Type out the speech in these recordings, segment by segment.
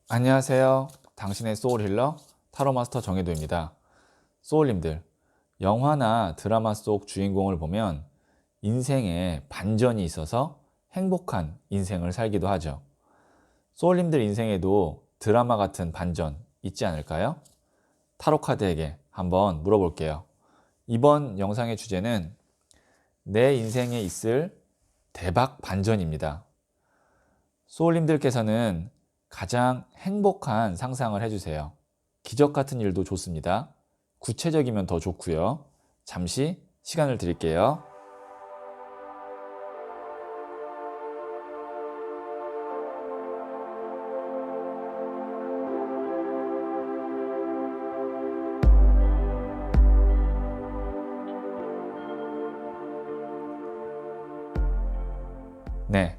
안녕하세요. 당신의 소울 힐러 타로마스터 정혜도입니다. 소울님들, 영화나 드라마 속 주인공을 보면 인생에 반전이 있어서 행복한 인생을 살기도 하죠. 소울님들 인생에도 드라마 같은 반전 있지 않을까요? 타로카드에게 한번 물어볼게요. 이번 영상의 주제는 내 인생에 있을 대박 반전입니다. 소울님들께서는 가장 행복한 상상을 해주세요. 기적 같은 일도 좋습니다. 구체적이면 더 좋고요. 잠시 시간을 드릴게요. 네,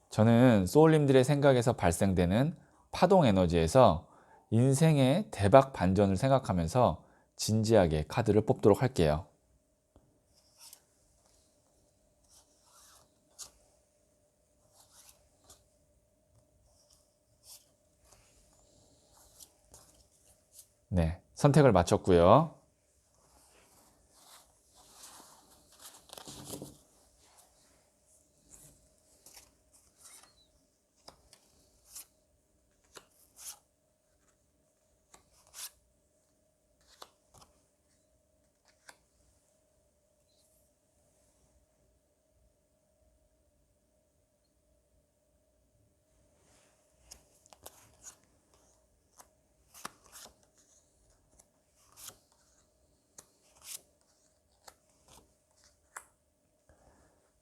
저는 소울님들의 생각에서 발생되는 파동 에너지에서 인생의 대박 반전을 생각하면서 진지하게 카드를 뽑도록 할게요. 네, 선택을 마쳤고요.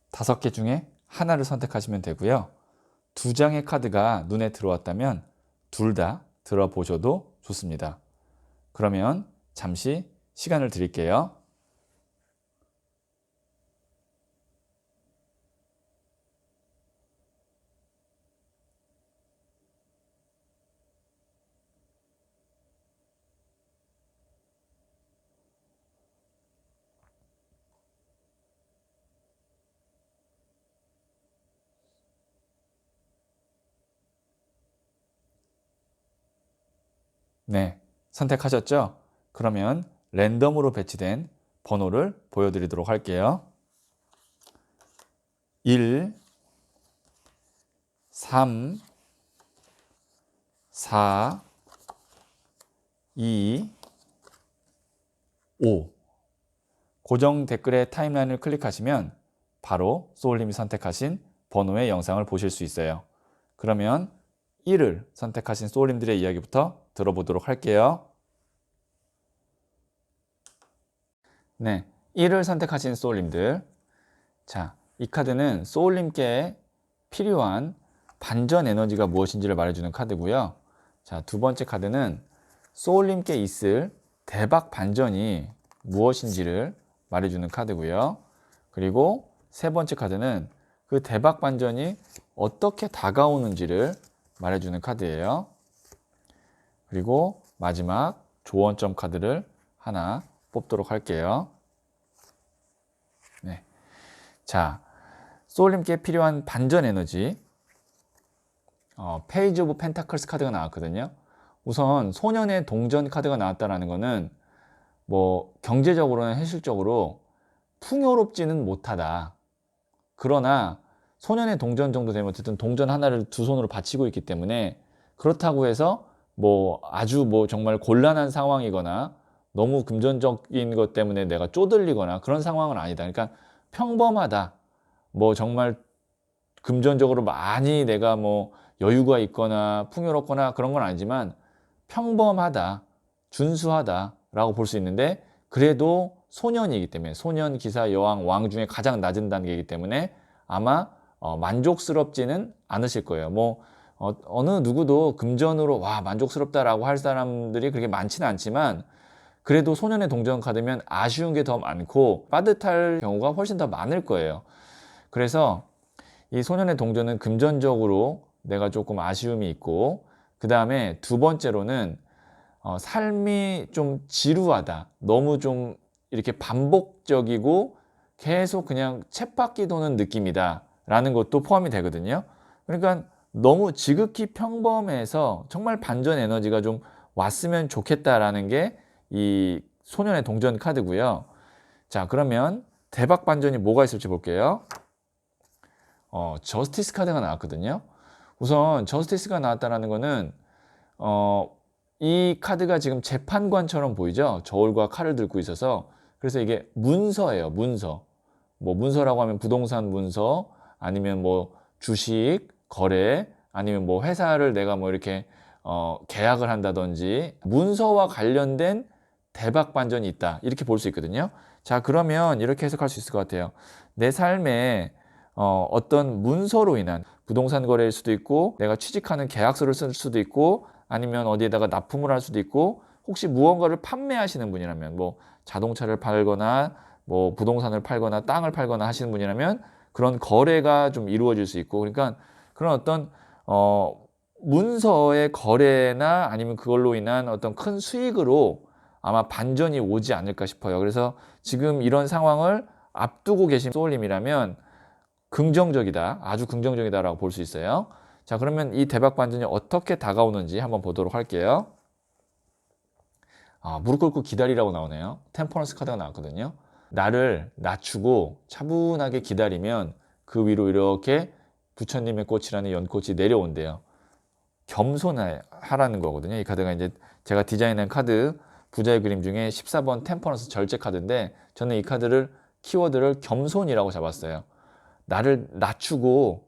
다섯 개 중에 하나를 선택하시면 되고요. 두 장의 카드가 눈에 들어왔다면 둘 다 들어보셔도 좋습니다. 그러면 잠시 시간을 드릴게요. 네, 선택하셨죠? 그러면 랜덤으로 배치된 번호를 보여드리도록 할게요. 1, 3, 4, 2, 5. 고정 댓글의 타임라인을 클릭하시면 바로 소울님이 선택하신 번호의 영상을 보실 수 있어요. 그러면 1을 선택하신 소울님들의 이야기부터 들어보도록 할게요. 네, 1을 선택하신 소울님들. 자, 이 카드는 소울님께 필요한 반전 에너지가 무엇인지를 말해주는 카드고요. 자, 두 번째 카드는 소울님께 있을 대박 반전이 무엇인지를 말해주는 카드고요. 그리고 세 번째 카드는 그 대박 반전이 어떻게 다가오는지를 말해주는 카드예요. 그리고 마지막 조언점 카드를 하나 뽑도록 할게요. 네. 자, 소울님께 필요한 반전 에너지 페이지 오브 펜타클스 카드가 나왔거든요. 우선 소년의 동전 카드가 나왔다는 거는 뭐 경제적으로나 현실적으로 풍요롭지는 못하다. 그러나 소년의 동전 정도 되면 어쨌든 동전 하나를 두 손으로 받치고 있기 때문에 그렇다고 해서 뭐 아주 뭐 정말 곤란한 상황이거나 너무 금전적인 것 때문에 내가 쪼들리거나 그런 상황은 아니다. 그러니까 평범하다. 뭐 정말 금전적으로 많이 내가 뭐 여유가 있거나 풍요롭거나 그런 건 아니지만 평범하다, 준수하다라고 볼 수 있는데 그래도 소년이기 때문에 소년, 기사, 여왕, 왕 중에 가장 낮은 단계이기 때문에 아마 만족스럽지는 않으실 거예요. 뭐 어느 누구도 금전으로 와 만족스럽다라고 할 사람들이 그렇게 많지는 않지만 그래도 소년의 동전 카드면 아쉬운 게 더 많고 빠듯할 경우가 훨씬 더 많을 거예요. 그래서 이 소년의 동전은 금전적으로 내가 조금 아쉬움이 있고 그 다음에 두 번째로는 삶이 좀 지루하다. 너무 좀 이렇게 반복적이고 계속 그냥 쳇바퀴 도는 느낌이다 라는 것도 포함이 되거든요. 그러니까 너무 지극히 평범해서 정말 반전 에너지가 좀 왔으면 좋겠다라는 게 이 소년의 동전 카드고요. 자, 그러면 대박 반전이 뭐가 있을지 볼게요. 저스티스 카드가 나왔거든요. 우선 저스티스가 나왔다라는 거는 이 카드가 지금 재판관처럼 보이죠? 저울과 칼을 들고 있어서. 그래서 이게 문서예요, 문서. 뭐 문서라고 하면 부동산 문서, 아니면 뭐 주식 거래, 아니면 뭐 회사를 내가 뭐 이렇게 계약을 한다든지 문서와 관련된 대박 반전이 있다, 이렇게 볼 수 있거든요. 자, 그러면 이렇게 해석할 수 있을 것 같아요. 내 삶에 어떤 문서로 인한 부동산 거래일 수도 있고, 내가 취직하는 계약서를 쓸 수도 있고, 아니면 어디에다가 납품을 할 수도 있고, 혹시 무언가를 판매하시는 분이라면 뭐 자동차를 팔거나 뭐 부동산을 팔거나 땅을 팔거나 하시는 분이라면 그런 거래가 좀 이루어질 수 있고, 그러니까 그런 어떤 문서의 거래나 아니면 그걸로 인한 어떤 큰 수익으로 아마 반전이 오지 않을까 싶어요. 그래서 지금 이런 상황을 앞두고 계신 소울님이라면 긍정적이다, 아주 긍정적이다라고 볼 수 있어요. 자, 그러면 이 대박 반전이 어떻게 다가오는지 한번 보도록 할게요. 무릎 꿇고 기다리라고 나오네요. 템퍼런스 카드가 나왔거든요. 나를 낮추고 차분하게 기다리면 그 위로 이렇게 부처님의 꽃이라는 연꽃이 내려온대요. 겸손하라는 거거든요. 이 카드가 이제 제가 디자인한 카드 부자의 그림 중에 14번 템퍼런스 절제 카드인데, 저는 이 카드를 키워드를 겸손이라고 잡았어요. 나를 낮추고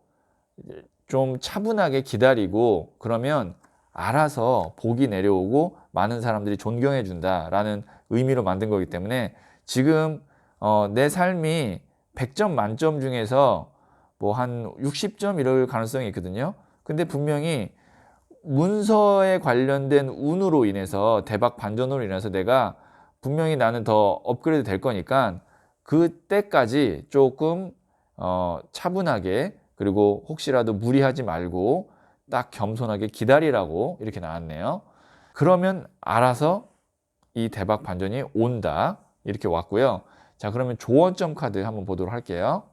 좀 차분하게 기다리고 그러면 알아서 복이 내려오고 많은 사람들이 존경해 준다라는 의미로 만든 거기 때문에, 지금 내 삶이 100점 만점 중에서 뭐 한 60점 이럴 가능성이 있거든요. 근데 분명히 문서에 관련된 운으로 인해서, 대박 반전으로 인해서 내가 분명히 나는 더 업그레이드 될 거니까 그때까지 조금 차분하게, 그리고 혹시라도 무리하지 말고 딱 겸손하게 기다리라고 이렇게 나왔네요. 그러면 알아서 이 대박 반전이 온다, 이렇게 왔고요. 자, 그러면 조언점 카드 한번 보도록 할게요.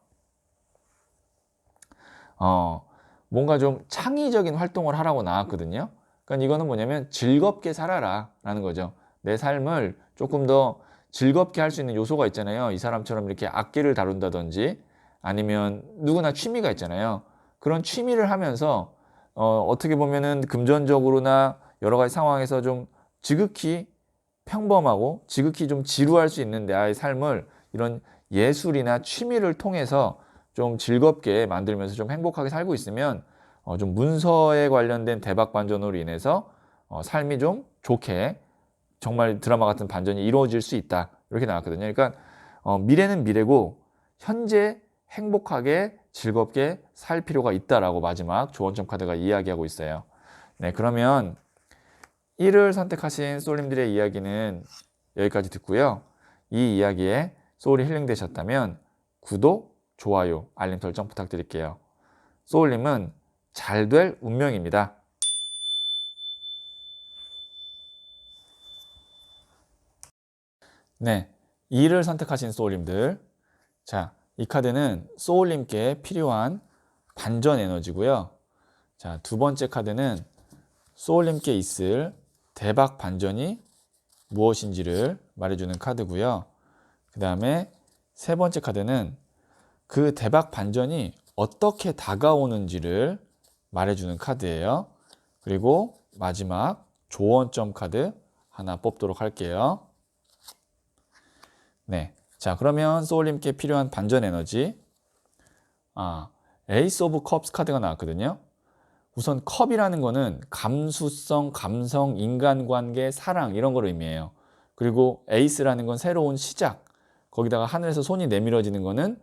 뭔가 좀 창의적인 활동을 하라고 나왔거든요. 그러니까 이거는 뭐냐면 즐겁게 살아라 라는 거죠. 내 삶을 조금 더 즐겁게 할 수 있는 요소가 있잖아요. 이 사람처럼 이렇게 악기를 다룬다든지, 아니면 누구나 취미가 있잖아요. 그런 취미를 하면서 어떻게 보면은 금전적으로나 여러 가지 상황에서 좀 지극히 평범하고 지극히 좀 지루할 수 있는 나의 삶을 이런 예술이나 취미를 통해서 좀 즐겁게 만들면서 좀 행복하게 살고 있으면 좀 문서에 관련된 대박 반전으로 인해서 삶이 좀 좋게, 정말 드라마 같은 반전이 이루어질 수 있다, 이렇게 나왔거든요. 그러니까 미래는 미래고 현재 행복하게 즐겁게 살 필요가 있다라고 마지막 조언점 카드가 이야기하고 있어요. 네, 그러면 1을 선택하신 소울님들의 이야기는 여기까지 듣고요. 이 이야기에 소울이 힐링되셨다면 구독, 좋아요, 알림 설정 부탁드릴게요. 소울님은 잘 될 운명입니다. 네, 2를 선택하신 소울님들, 자, 이 카드는 소울님께 필요한 반전 에너지고요. 자, 두 번째 카드는 소울님께 있을 대박 반전이 무엇인지를 말해주는 카드고요. 그 다음에 세 번째 카드는 그 대박 반전이 어떻게 다가오는지를 말해주는 카드예요. 그리고 마지막 조언점 카드 하나 뽑도록 할게요. 네, 자, 그러면 소울님께 필요한 반전 에너지, 에이스 오브 컵스 카드가 나왔거든요. 우선 컵이라는 거는 감수성, 감성, 인간관계, 사랑, 이런 걸 의미해요. 그리고 에이스라는 건 새로운 시작, 거기다가 하늘에서 손이 내밀어지는 거는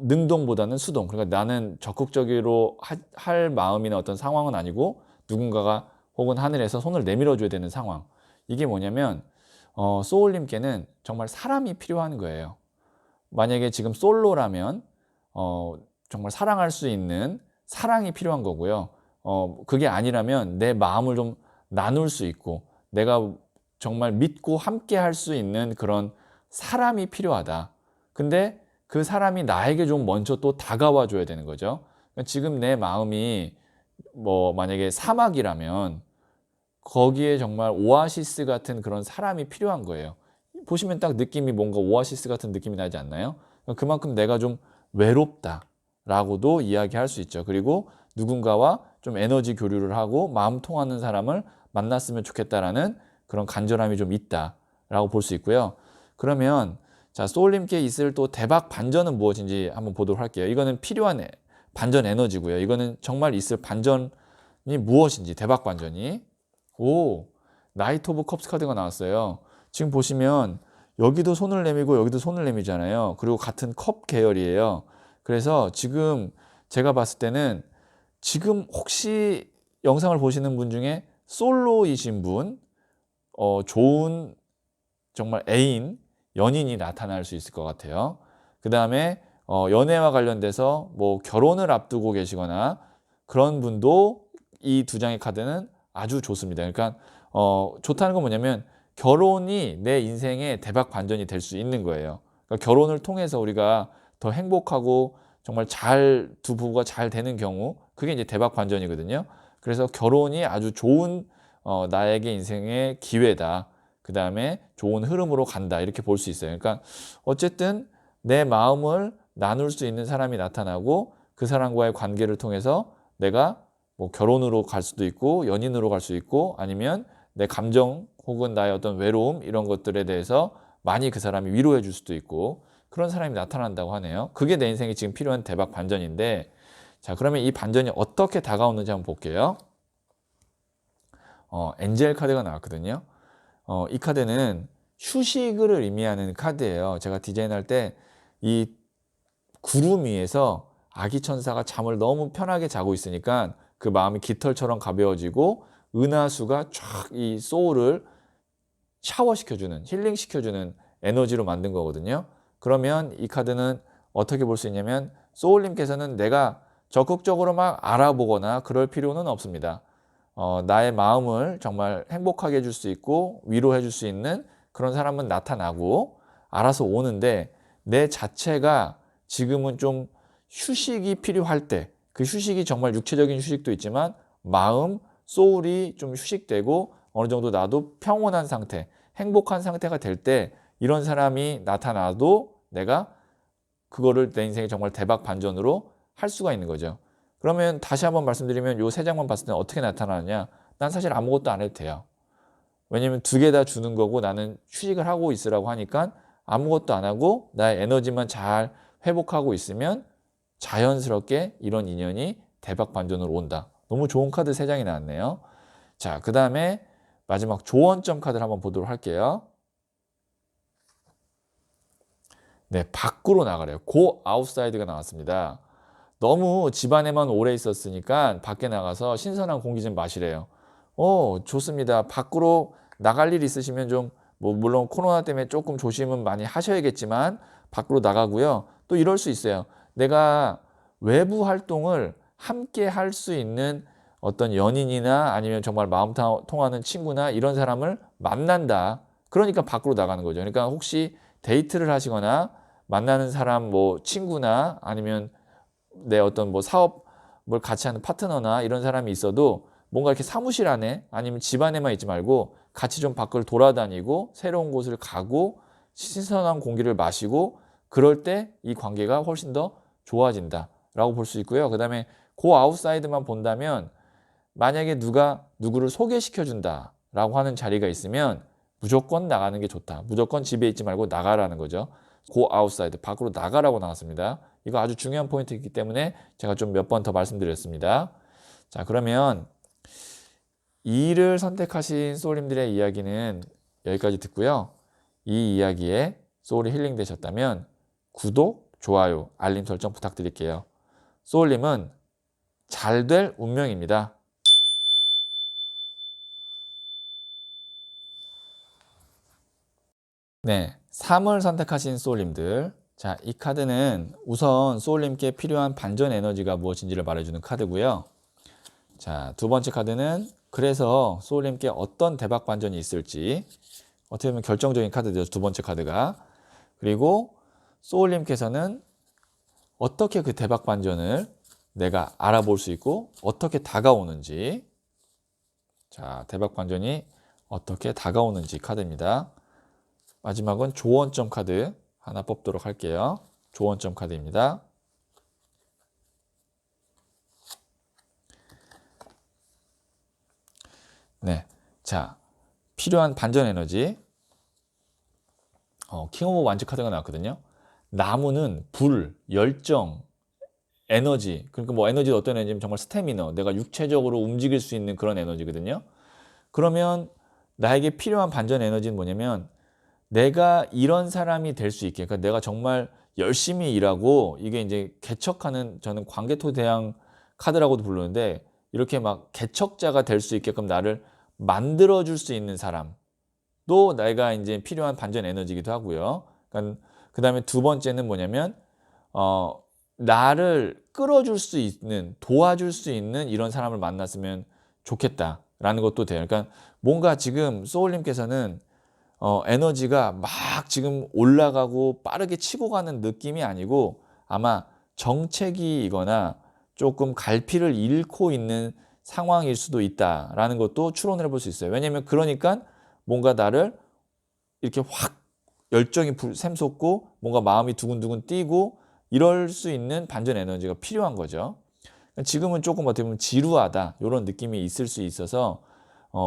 능동보다는 수동, 그러니까 나는 적극적으로 할 마음이나 어떤 상황은 아니고 누군가가 혹은 하늘에서 손을 내밀어 줘야 되는 상황. 이게 뭐냐면 소울님께는 정말 사람이 필요한 거예요. 만약에 지금 솔로라면 정말 사랑할 수 있는 사랑이 필요한 거고요. 그게 아니라면 내 마음을 좀 나눌 수 있고 내가 정말 믿고 함께 할 수 있는 그런 사람이 필요하다. 근데 그 사람이 나에게 좀 먼저 또 다가와 줘야 되는 거죠. 그러니까 지금 내 마음이 뭐 만약에 사막이라면 거기에 정말 오아시스 같은 그런 사람이 필요한 거예요. 보시면 딱 느낌이 뭔가 오아시스 같은 느낌이 나지 않나요? 그만큼 내가 좀 외롭다라고도 이야기할 수 있죠. 그리고 누군가와 좀 에너지 교류를 하고 마음 통하는 사람을 만났으면 좋겠다라는 그런 간절함이 좀 있다라고 볼 수 있고요. 그러면 자, 소울님께 있을 또 대박 반전은 무엇인지 한번 보도록 할게요. 이거는 필요한 반전 에너지고요. 이거는 정말 있을 반전이 무엇인지, 대박 반전이. 오, 나이트 오브 컵스 카드가 나왔어요. 지금 보시면 여기도 손을 내밀고 여기도 손을 내밀잖아요. 그리고 같은 컵 계열이에요. 그래서 지금 제가 봤을 때는 지금 혹시 영상을 보시는 분 중에 솔로이신 분, 좋은 정말 애인, 연인이 나타날 수 있을 것 같아요. 그 다음에 연애와 관련돼서 뭐 결혼을 앞두고 계시거나 그런 분도 이 두 장의 카드는 아주 좋습니다. 그러니까 좋다는 건 뭐냐면 결혼이 내 인생의 대박 반전이 될 수 있는 거예요. 그러니까 결혼을 통해서 우리가 더 행복하고 정말 두 부부가 잘 되는 경우, 그게 이제 대박 반전이거든요. 그래서 결혼이 아주 좋은 나에게 인생의 기회다. 그 다음에 좋은 흐름으로 간다. 이렇게 볼 수 있어요. 그러니까 어쨌든 내 마음을 나눌 수 있는 사람이 나타나고 그 사람과의 관계를 통해서 내가 뭐 결혼으로 갈 수도 있고 연인으로 갈 수 있고 아니면 내 감정 혹은 나의 어떤 외로움 이런 것들에 대해서 많이 그 사람이 위로해 줄 수도 있고 그런 사람이 나타난다고 하네요. 그게 내 인생에 지금 필요한 대박 반전인데, 자, 그러면 이 반전이 어떻게 다가오는지 한번 볼게요. 엔젤 카드가 나왔거든요. 이 카드는 휴식을 의미하는 카드예요. 제가 디자인할 때 이 구름 위에서 아기 천사가 잠을 너무 편하게 자고 있으니까 그 마음이 깃털처럼 가벼워지고 은하수가 쫙 이 소울을 샤워시켜주는, 힐링시켜주는 에너지로 만든 거거든요. 그러면 이 카드는 어떻게 볼 수 있냐면 소울님께서는 내가 적극적으로 막 알아보거나 그럴 필요는 없습니다. 나의 마음을 정말 행복하게 해줄 수 있고 위로해 줄 수 있는 그런 사람은 나타나고 알아서 오는데 내 자체가 지금은 좀 휴식이 필요할 때 그 휴식이 정말 육체적인 휴식도 있지만 마음, 소울이 좀 휴식되고 어느 정도 나도 평온한 상태, 행복한 상태가 될 때 이런 사람이 나타나도 내가 그거를 내 인생에 정말 대박 반전으로 할 수가 있는 거죠. 그러면 다시 한번 말씀드리면 요 세 장만 봤을 때는 어떻게 나타나느냐? 난 사실 아무것도 안 해도 돼요. 왜냐면 두 개 다 주는 거고 나는 휴식을 하고 있으라고 하니까 아무것도 안 하고 나의 에너지만 잘 회복하고 있으면 자연스럽게 이런 인연이 대박 반전으로 온다. 너무 좋은 카드 세 장이 나왔네요. 자, 그 다음에 마지막 조언점 카드를 한번 보도록 할게요. 네, 밖으로 나가래요. 고 아웃사이드가 나왔습니다. 너무 집안에만 오래 있었으니까 밖에 나가서 신선한 공기 좀 마시래요. 좋습니다. 밖으로 나갈 일 있으시면 좀, 뭐 물론 코로나 때문에 조금 조심은 많이 하셔야겠지만 밖으로 나가고요. 또 이럴 수 있어요. 내가 외부 활동을 함께 할 수 있는 어떤 연인이나 아니면 정말 마음 통하는 친구나 이런 사람을 만난다. 그러니까 밖으로 나가는 거죠. 그러니까 혹시 데이트를 하시거나 만나는 사람 뭐 친구나 아니면 내 어떤 뭐 사업을 같이 하는 파트너나 이런 사람이 있어도 뭔가 이렇게 사무실 안에 아니면 집 안에만 있지 말고 같이 좀 밖을 돌아다니고 새로운 곳을 가고 신선한 공기를 마시고 그럴 때 이 관계가 훨씬 더 좋아진다라고 볼 수 있고요. 그다음에 고 아웃사이드만 본다면 만약에 누가 누구를 소개시켜 준다라고 하는 자리가 있으면 무조건 나가는 게 좋다. 무조건 집에 있지 말고 나가라는 거죠. 고 아웃사이드, 밖으로 나가라고 나왔습니다. 이거 아주 중요한 포인트이기 때문에 제가 좀 몇 번 더 말씀드렸습니다. 자, 그러면 2를 선택하신 소울님들의 이야기는 여기까지 듣고요. 이 이야기에 소울이 힐링 되셨다면 구독, 좋아요, 알림 설정 부탁드릴게요. 소울님은 잘 될 운명입니다. 네, 3을 선택하신 소울님들. 자, 이 카드는 우선 소울님께 필요한 반전 에너지가 무엇인지를 말해주는 카드고요. 자, 두 번째 카드는 그래서 소울님께 어떤 대박 반전이 있을지 어떻게 보면 결정적인 카드죠. 두 번째 카드가. 그리고 소울님께서는 어떻게 그 대박 반전을 내가 알아볼 수 있고 어떻게 다가오는지. 자, 대박 반전이 어떻게 다가오는지 카드입니다. 마지막은 조언점 카드 하나 뽑도록 할게요. 조언점 카드입니다. 네, 자, 필요한 반전 에너지. 킹 오브 완즈 카드가 나왔거든요. 나무는 불, 열정, 에너지. 그러니까 뭐 에너지도 어떤 에너지냐면 정말 스태미너, 내가 육체적으로 움직일 수 있는 그런 에너지거든요. 그러면 나에게 필요한 반전 에너지는 뭐냐면 내가 이런 사람이 될 수 있게, 그러니까 내가 정말 열심히 일하고, 이게 이제 개척하는, 저는 광개토대왕 카드라고도 부르는데, 이렇게 막 개척자가 될 수 있게끔 나를 만들어줄 수 있는 사람도 내가 이제 필요한 반전 에너지이기도 하고요. 그러니까 그 다음에 두 번째는 뭐냐면 나를 끌어줄 수 있는, 도와줄 수 있는 이런 사람을 만났으면 좋겠다라는 것도 돼요. 그러니까 뭔가 지금 소울님께서는 에너지가 막 지금 올라가고 빠르게 치고 가는 느낌이 아니고 아마 정체기이거나 조금 갈피를 잃고 있는 상황일 수도 있다라는 것도 추론을 해볼 수 있어요. 왜냐하면 그러니까 뭔가 나를 이렇게 확 열정이 샘솟고 뭔가 마음이 두근두근 뛰고 이럴 수 있는 반전 에너지가 필요한 거죠. 지금은 조금 어떻게 보면 지루하다 이런 느낌이 있을 수 있어서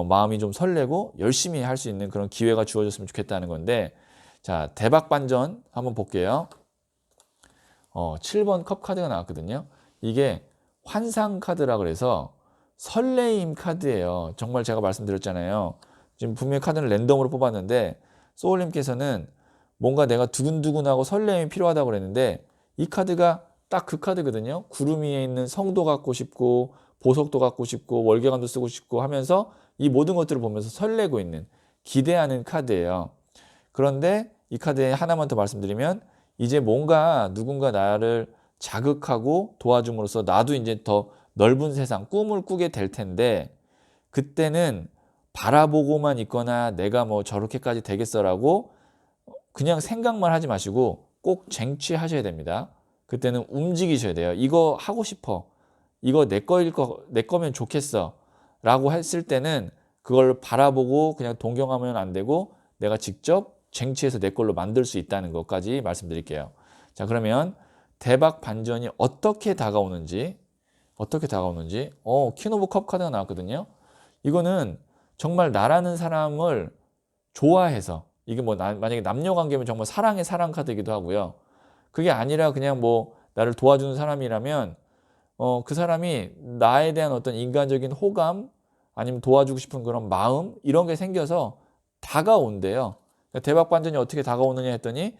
마음이 좀 설레고 열심히 할 수 있는 그런 기회가 주어졌으면 좋겠다는 건데, 자, 대박 반전 한번 볼게요. 7번 컵 카드가 나왔거든요. 이게 환상 카드라 그래서 설레임 카드예요. 정말 제가 말씀드렸잖아요. 지금 분명히 카드는 랜덤으로 뽑았는데 소울님께서는 뭔가 내가 두근두근하고 설레임이 필요하다고 그랬는데 이 카드가 딱 그 카드거든요. 구름 위에 있는 성도 갖고 싶고 보석도 갖고 싶고 월계관도 쓰고 싶고 하면서 이 모든 것들을 보면서 설레고 있는, 기대하는 카드예요. 그런데 이 카드에 하나만 더 말씀드리면 이제 뭔가 누군가 나를 자극하고 도와줌으로써 나도 이제 더 넓은 세상, 꿈을 꾸게 될 텐데 그때는 바라보고만 있거나 내가 뭐 저렇게까지 되겠어라고 그냥 생각만 하지 마시고 꼭 쟁취하셔야 됩니다. 그때는 움직이셔야 돼요. 이거 하고 싶어. 이거 내 거면 좋겠어. 라고 했을 때는 그걸 바라보고 그냥 동경하면 안 되고 내가 직접 쟁취해서 내 걸로 만들 수 있다는 것까지 말씀드릴게요. 자, 그러면 대박 반전이 어떻게 다가오는지, 퀸 오브 컵 카드가 나왔거든요. 이거는 정말 나라는 사람을 좋아해서, 이게 뭐 만약에 남녀 관계면 정말 사랑의 사랑 카드이기도 하고요. 그게 아니라 그냥 뭐 나를 도와주는 사람이라면 그 사람이 나에 대한 어떤 인간적인 호감 아니면 도와주고 싶은 그런 마음 이런 게 생겨서 다가온대요. 대박 반전이 어떻게 다가오느냐 했더니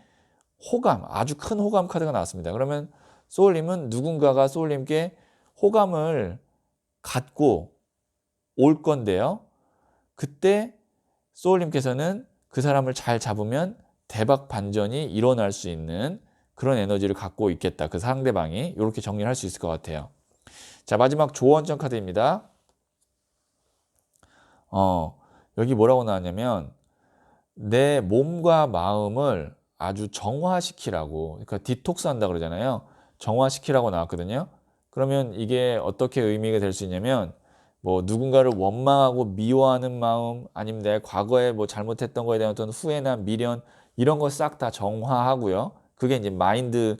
호감, 아주 큰 호감 카드가 나왔습니다. 그러면 소울님은 누군가가 소울님께 호감을 갖고 올 건데요. 그때 소울님께서는 그 사람을 잘 잡으면 대박 반전이 일어날 수 있는 그런 에너지를 갖고 있겠다. 그 상대방이 이렇게 정리를 할 수 있을 것 같아요. 자, 마지막 조언점 카드입니다. 여기 뭐라고 나왔냐면 내 몸과 마음을 아주 정화시키라고, 그러니까 디톡스 한다 그러잖아요. 정화시키라고 나왔거든요. 그러면 이게 어떻게 의미가 될 수 있냐면 뭐 누군가를 원망하고 미워하는 마음 아니면 내 과거에 뭐 잘못했던 거에 대한 어떤 후회나 미련 이런 거 싹 다 정화하고요. 그게 이제 마인드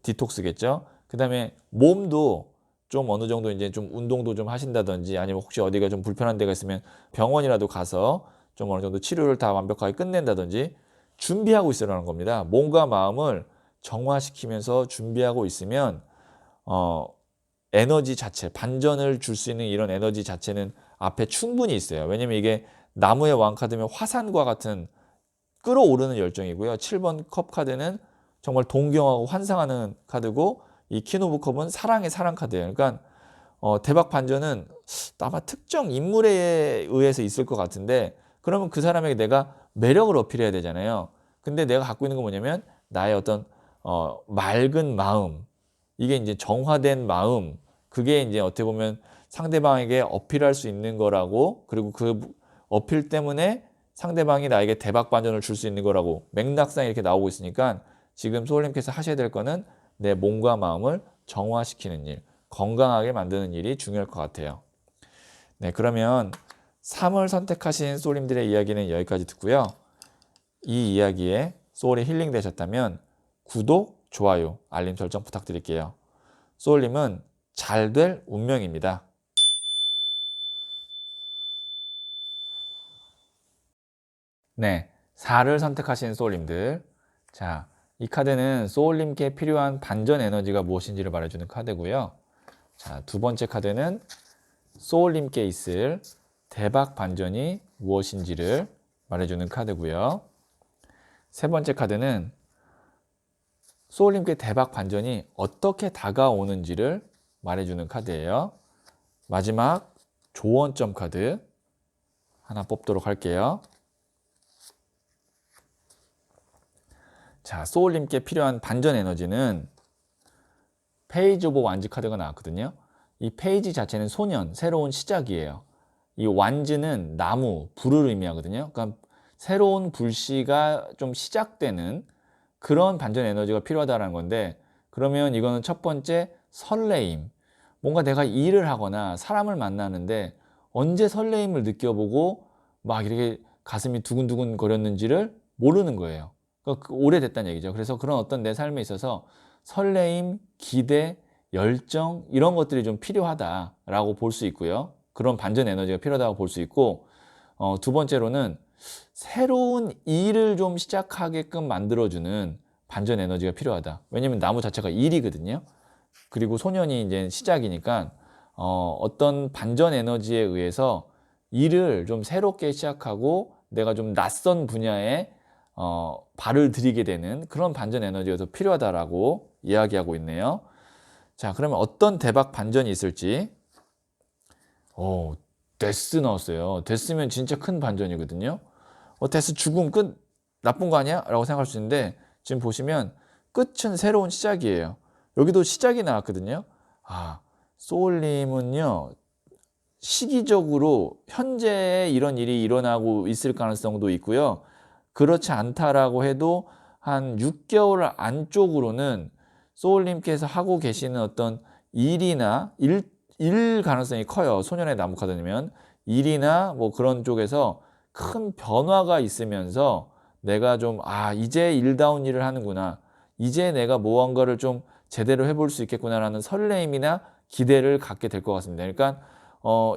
디톡스겠죠. 그 다음에 몸도 좀 어느 정도 이제 좀 운동도 좀 하신다든지 아니면 혹시 어디가 좀 불편한 데가 있으면 병원이라도 가서 좀 어느 정도 치료를 다 완벽하게 끝낸다든지 준비하고 있으라는 겁니다. 몸과 마음을 정화시키면서 준비하고 있으면 에너지 자체, 반전을 줄 수 있는 이런 에너지 자체는 앞에 충분히 있어요. 왜냐면 이게 나무의 왕 카드면 화산과 같은 끌어오르는 열정이고요. 7번 컵 카드는 정말 동경하고 환상하는 카드고 이 퀸 오브 컵은 사랑의 사랑 카드예요. 그러니까 대박 반전은 아마 특정 인물에 의해서 있을 것 같은데 그러면 그 사람에게 내가 매력을 어필해야 되잖아요. 근데 내가 갖고 있는 건 뭐냐면 나의 어떤 맑은 마음, 이게 이제 정화된 마음, 그게 이제 어떻게 보면 상대방에게 어필할 수 있는 거라고, 그리고 그 어필 때문에 상대방이 나에게 대박 반전을 줄 수 있는 거라고 맥락상 이렇게 나오고 있으니까 지금 소울님께서 하셔야 될 거는 내 몸과 마음을 정화시키는 일, 건강하게 만드는 일이 중요할 것 같아요. 네, 그러면 3을 선택하신 소울님들의 이야기는 여기까지 듣고요. 이 이야기에 소울이 힐링 되셨다면 구독, 좋아요, 알림 설정 부탁드릴게요. 소울님은 잘 될 운명입니다. 네, 4를 선택하신 소울님들. 자, 이 카드는 소울님께 필요한 반전 에너지가 무엇인지를 말해주는 카드고요. 자, 두 번째 카드는 소울님께 있을 대박 반전이 무엇인지를 말해주는 카드고요. 세 번째 카드는 소울님께 대박 반전이 어떻게 다가오는지를 말해주는 카드예요. 마지막 조언점 카드 하나 뽑도록 할게요. 자, 소울님께 필요한 반전 에너지는 페이지 오브 완즈 카드가 나왔거든요. 이 페이지 자체는 소년, 새로운 시작이에요. 이 완즈는 나무, 불을 의미하거든요. 그러니까 새로운 불씨가 좀 시작되는 그런 반전 에너지가 필요하다는 건데, 그러면 이거는 첫 번째 설레임. 뭔가 내가 일을 하거나 사람을 만나는데 언제 설레임을 느껴보고 막 이렇게 가슴이 두근두근 거렸는지를 모르는 거예요. 그러니까 오래됐다는 얘기죠. 그래서 그런 어떤 내 삶에 있어서 설레임, 기대, 열정 이런 것들이 좀 필요하다라고 볼 수 있고요. 그런 반전 에너지가 필요하다고 볼 수 있고, 두 번째로는 새로운 일을 좀 시작하게끔 만들어주는 반전 에너지가 필요하다. 왜냐면 나무 자체가 일이거든요. 그리고 소년이 이제 시작이니까 어떤 반전 에너지에 의해서 일을 좀 새롭게 시작하고 내가 좀 낯선 분야에 발을 들이게 되는 그런 반전 에너지가 더 필요하다라고 이야기하고 있네요. 자, 그러면 어떤 대박 반전이 있을지. 데스 넣었어요. 데스면 진짜 큰 반전이거든요. 데스 죽음 끝 나쁜 거 아니야? 라고 생각할 수 있는데 지금 보시면 끝은 새로운 시작이에요. 여기도 시작이 나왔거든요. 아, 소울님은요, 시기적으로 현재 이런 일이 일어나고 있을 가능성도 있고요. 그렇지 않다라고 해도 한 6개월 안쪽으로는 소울님께서 하고 계시는 어떤 일이나 일 가능성이 커요. 소년의 나무 카드면 일이나 뭐 그런 쪽에서 큰 변화가 있으면서 내가 좀 이제 일다운 일을 하는구나. 이제 내가 무언가를 좀 제대로 해볼 수 있겠구나라는 설레임이나 기대를 갖게 될 것 같습니다. 그러니까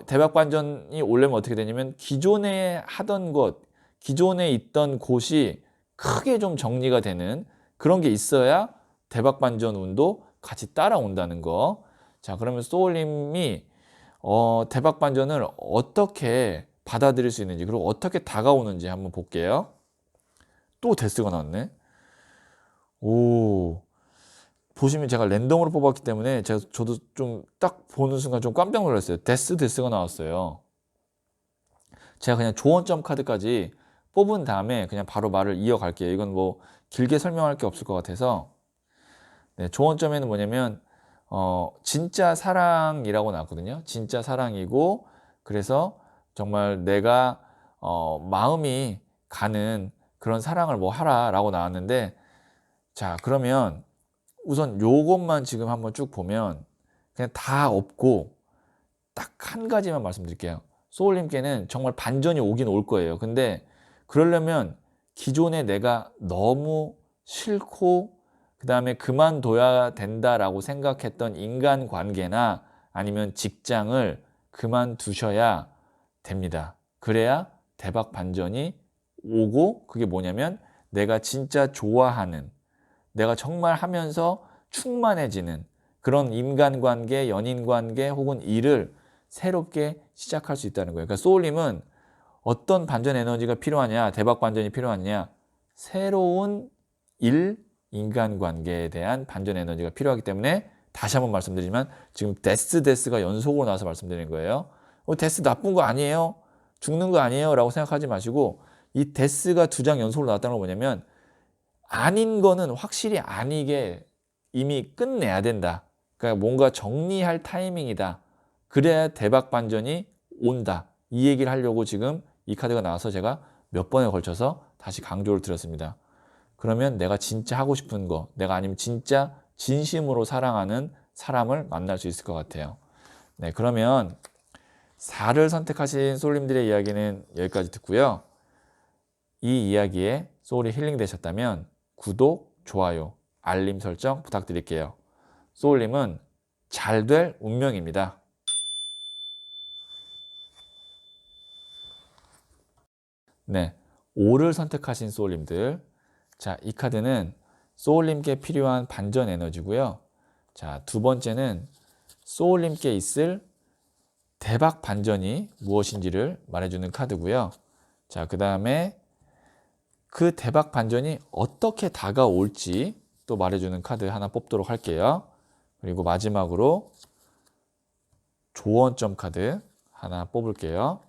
대박 반전이 오려면 어떻게 되냐면 기존에 하던 것, 기존에 있던 곳이 크게 좀 정리가 되는 그런 게 있어야 대박 반전 운도 같이 따라온다는 거. 자, 그러면 소울님이 대박 반전을 어떻게 받아들일 수 있는지, 그리고 어떻게 다가오는지 한번 볼게요. 또 데스가 나왔네. 오, 보시면 제가 랜덤으로 뽑았기 때문에 저도 좀 딱 보는 순간 좀 깜짝 놀랐어요. 데스가 나왔어요. 제가 그냥 조언점 카드까지 뽑은 다음에 그냥 바로 말을 이어갈게요. 이건 뭐 길게 설명할 게 없을 것 같아서. 네, 조언점에는 뭐냐면 진짜 사랑이라고 나왔거든요. 진짜 사랑이고, 그래서 정말 내가 마음이 가는 그런 사랑을 뭐 하라라고 나왔는데, 자, 그러면 우선 요것만 지금 한번 쭉 보면 그냥 다 없고 딱 한 가지만 말씀드릴게요. 소울님께는 정말 반전이 오긴 올 거예요. 근데 그러려면 기존에 내가 너무 싫고 그 다음에 그만둬야 된다라고 생각했던 인간관계나 아니면 직장을 그만두셔야 됩니다. 그래야 대박 반전이 오고, 그게 뭐냐면 내가 진짜 좋아하는, 내가 정말 하면서 충만해지는 그런 인간관계, 연인관계 혹은 일을 새롭게 시작할 수 있다는 거예요. 그러니까 소울님은 어떤 반전 에너지가 필요하냐, 대박 반전이 필요하냐, 새로운 일, 인간관계에 대한 반전 에너지가 필요하기 때문에 다시 한번 말씀드리지만 지금 데스가 연속으로 나와서 말씀드리는 거예요. 데스 나쁜 거 아니에요? 죽는 거 아니에요? 라고 생각하지 마시고, 이 데스가 2장 연속으로 나왔다는 건 뭐냐면 아닌 거는 확실히 아니게 이미 끝내야 된다. 그러니까 뭔가 정리할 타이밍이다. 그래야 대박 반전이 온다. 이 얘기를 하려고 지금 이 카드가 나와서 제가 몇 번에 걸쳐서 다시 강조를 드렸습니다. 그러면 내가 진짜 하고 싶은 거, 내가 아니면 진짜 진심으로 사랑하는 사람을 만날 수 있을 것 같아요. 네, 그러면 4를 선택하신 소울님들의 이야기는 여기까지 듣고요. 이 이야기에 소울이 힐링 되셨다면 구독, 좋아요, 알림 설정 부탁드릴게요. 소울님은 잘 될 운명입니다. 네, 5를 선택하신 소울님들. 자, 이 카드는 소울님께 필요한 반전 에너지고요. 자, 두 번째는 소울님께 있을 대박 반전이 무엇인지를 말해주는 카드고요. 자, 그 다음에 그 대박 반전이 어떻게 다가올지 또 말해주는 카드 하나 뽑도록 할게요. 그리고 마지막으로 조언점 카드 하나 뽑을게요.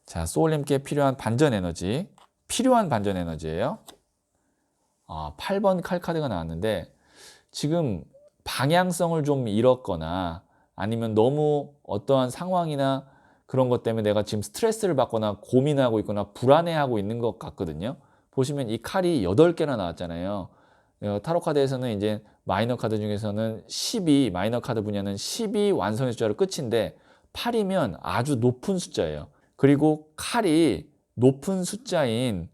자, 소울님께 필요한 반전 에너지, 필요한 반전 에너지예요. 8번 칼 카드가 나왔는데 지금 방향성을 좀 잃었거나 아니면 너무 어떠한 상황이나 그런 것 때문에 내가 지금 스트레스를 받거나 고민하고 있거나 불안해하고 있는 것 같거든요. 보시면 이 칼이 8개나 나왔잖아요. 타로 카드에서는 이제 마이너 카드 중에서는 10이 마이너 카드 분야는 10이 완성의 숫자로 끝인데 8이면 아주 높은 숫자예요. 그리고 칼이 높은 숫자인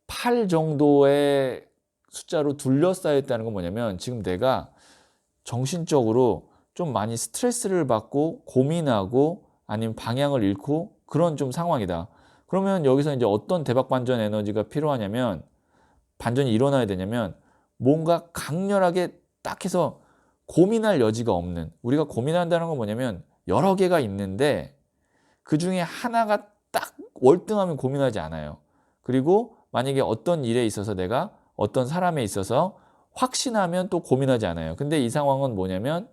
8 정도의 숫자로 둘러싸여 있다는 건 뭐냐면 지금 내가 정신적으로 좀 많이 스트레스를 받고 고민하고 아니면 방향을 잃고 그런 좀 상황이다. 그러면 여기서 이제 어떤 대박 반전 에너지가 필요하냐면 반전이 일어나야 되냐면 뭔가 강렬하게 딱 해서 고민할 여지가 없는, 우리가 고민한다는 건 뭐냐면 여러 개가 있는데 그 중에 하나가 딱 월등하면 고민하지 않아요. 그리고 만약에 어떤 일에 있어서 내가 어떤 사람에 있어서 확신하면 또 고민하지 않아요. 근데 이 상황은 뭐냐면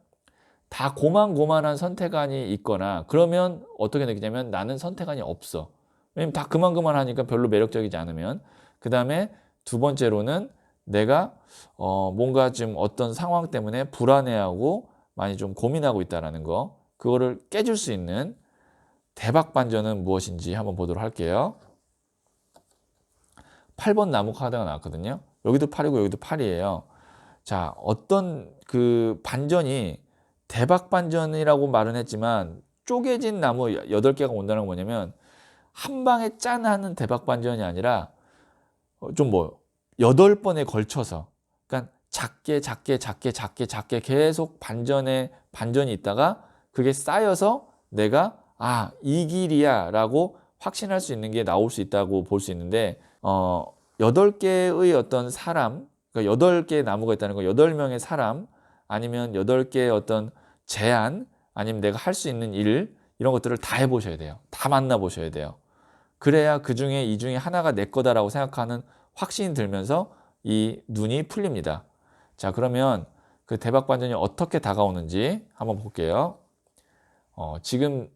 다 고만고만한 선택안이 있거나 그러면 어떻게 느끼냐면 나는 선택안이 없어. 왜냐면 다 그만그만하니까 별로 매력적이지 않으면. 그 다음에 두 번째로는 내가 뭔가 지금 어떤 상황 때문에 불안해하고 많이 좀 고민하고 있다는 거, 그거를 깨줄 수 있는 대박 반전은 무엇인지 한번 보도록 할게요. 8번 나무 카드가 나왔거든요. 여기도 8이고 여기도 8이에요. 자, 어떤 그 반전이 대박 반전이라고 말은 했지만 쪼개진 나무 8개가 온다는 건 뭐냐면 한 방에 짠 하는 대박 반전이 아니라 좀 8번에 걸쳐서, 그러니까 작게 계속 반전이 있다가 그게 쌓여서 내가 이 길이야 라고 확신할 수 있는 게 나올 수 있다고 볼 수 있는데 8개의 어떤 사람, 그러니까 8개의 나무가 있다는 거, 8명의 사람 아니면 8개의 어떤 제안 아니면 내가 할 수 있는 일, 이런 것들을 다 해보셔야 돼요. 다 만나보셔야 돼요. 그래야 그 중에 이 중에 하나가 내 거다라고 생각하는 확신이 들면서 이 눈이 풀립니다. 자, 그러면 그 대박 반전이 어떻게 다가오는지 한번 볼게요. 지금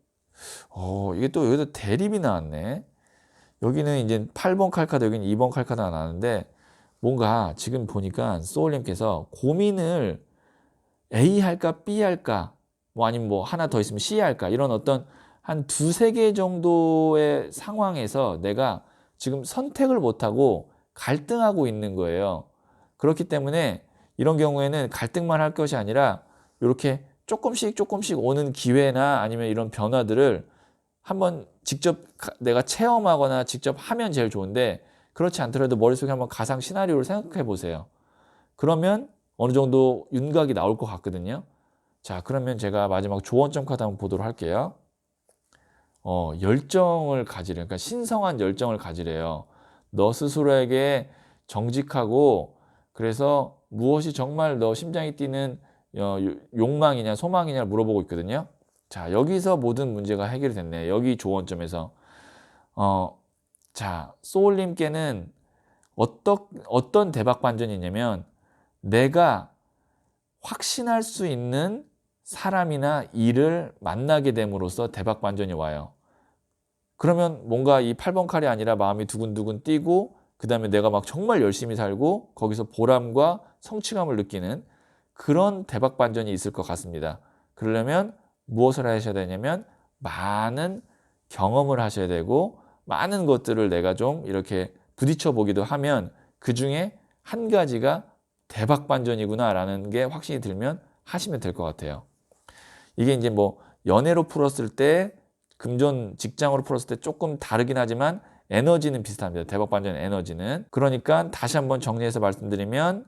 이게 또 여기도 대립이 나왔네. 여기는 이제 8번 칼카드, 여기는 2번 칼카드가 나왔는데 뭔가 지금 보니까 소울님께서 고민을 A 할까 B 할까 뭐 아니면 뭐 하나 더 있으면 C 할까 이런 어떤 한 두세 개 정도의 상황에서 내가 지금 선택을 못하고 갈등하고 있는 거예요. 그렇기 때문에 이런 경우에는 갈등만 할 것이 아니라 이렇게 조금씩 오는 기회나 아니면 이런 변화들을 한번 직접 내가 체험하거나 직접 하면 제일 좋은데 그렇지 않더라도 머릿속에 한번 가상 시나리오를 생각해 보세요. 그러면 어느 정도 윤곽이 나올 것 같거든요. 자, 그러면 제가 마지막 조언점 카드 한번 보도록 할게요. 열정을 가지래. 그러니까 신성한 열정을 가지래요. 너 스스로에게 정직하고 그래서 무엇이 정말 너 심장이 뛰는 욕망이냐 소망이냐를 물어보고 있거든요. 자, 여기서 모든 문제가 해결이 됐네. 여기 조언점에서. 자, 소울님께는 어떤 대박 반전이 있냐면 내가 확신할 수 있는 사람이나 일을 만나게 됨으로써 대박 반전이 와요. 그러면 뭔가 이 8번 칼이 아니라 마음이 두근두근 뛰고 그 다음에 내가 막 정말 열심히 살고 거기서 보람과 성취감을 느끼는 그런 대박 반전이 있을 것 같습니다. 그러려면 무엇을 하셔야 되냐면 많은 경험을 하셔야 되고 많은 것들을 내가 좀 이렇게 부딪혀 보기도 하면 그 중에 한 가지가 대박 반전이구나 라는 게 확신이 들면 하시면 될 것 같아요. 이게 이제 뭐 연애로 풀었을 때, 금전 직장으로 풀었을 때 조금 다르긴 하지만 에너지는 비슷합니다. 대박 반전 에너지는. 그러니까 다시 한번 정리해서 말씀드리면,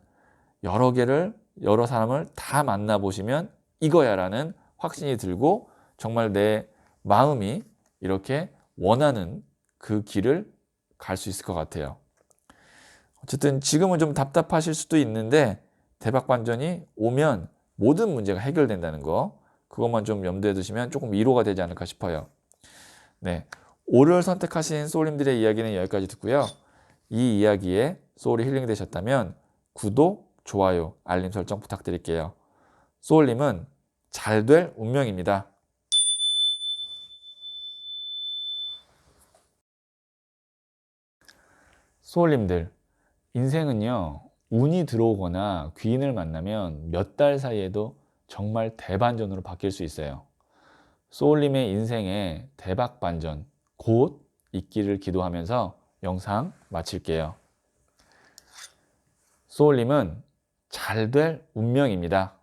여러 사람을 다 만나보시면 이거야 라는 확신이 들고 정말 내 마음이 이렇게 원하는 그 길을 갈 수 있을 것 같아요. 어쨌든 지금은 좀 답답하실 수도 있는데, 대박 반전이 오면 모든 문제가 해결된다는 거, 그것만 좀 염두에 두시면 조금 위로가 되지 않을까 싶어요. 네, 오를 선택하신 소울님들의 이야기는 여기까지 듣고요. 이 이야기에 소울이 힐링되셨다면 구독, 좋아요, 알림 설정 부탁드릴게요. 소울님은 잘 될 운명입니다. 소울님들, 인생은요, 운이 들어오거나 귀인을 만나면 몇 달 사이에도 정말 대반전으로 바뀔 수 있어요. 소울님의 인생에 대박 반전 곧 있기를 기도하면서 영상 마칠게요. 소울님은 잘 될 운명입니다.